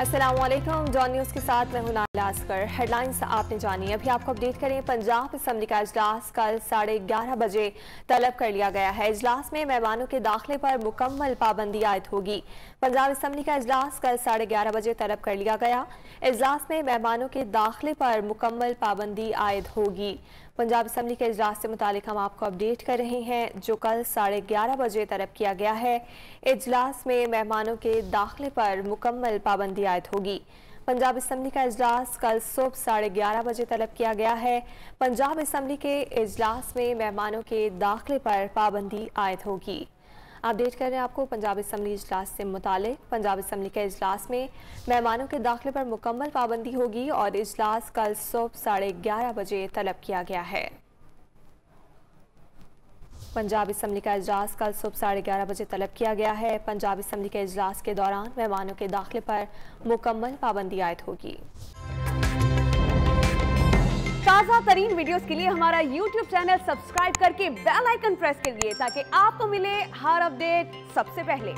अस्सलामुअलैकुम। John news के साथ मैं हूं नाइला असगर। हेडलाइंस आपने जानी। अभी आपको अपडेट करें। पंजाब असम्बली का इजलास कल 11:30 बजे तलब कर लिया गया है। इजलास में मेहमानों के दाखिले पर मुकम्मल पाबंदी आयद होगी। पंजाब असम्बली का इजलास कल 11:30 बजे तलब कर लिया गया। इजलास में मेहमानों के दाखिले पर मुकम्मल पाबंदी आयद होगी। पंजाब असम्बली के इजलास से मुतालिक हम आपको अपडेट कर रहे हैं, जो कल 11:30 बजे तलब किया गया है। इजलास में मेहमानों के दाखिले पर मुकम्मल पाबंदी आयद होगी। पंजाब असम्बली का इजलास कल सुबह 11:30 बजे तलब किया गया है। पंजाब असम्बली के इजलास में मेहमानों के दाखिले पर पाबंदी आयद होगी। अपडेट कर रहे हैं आपको पंजाब असम्बली इजलास से मुतालिक। पंजाब असम्बली के इजलास में मेहमानों के दाखिले पर मुकम्मल पाबंदी होगी और इजलास कल सुबह 11:30 बजे तलब किया गया है। पंजाब असम्बली का इजलास कल सुबह 11:30 बजे तलब किया गया है। पंजाब असम्बली के इजलास के दौरान मेहमानों के दाखिले पर मुकम्मल पाबंदी आयद होगी। ताज़ा तरीन वीडियोस के लिए हमारा YouTube चैनल सब्सक्राइब करके बेल आइकन प्रेस करिए ताकि आपको मिले हर अपडेट सबसे पहले।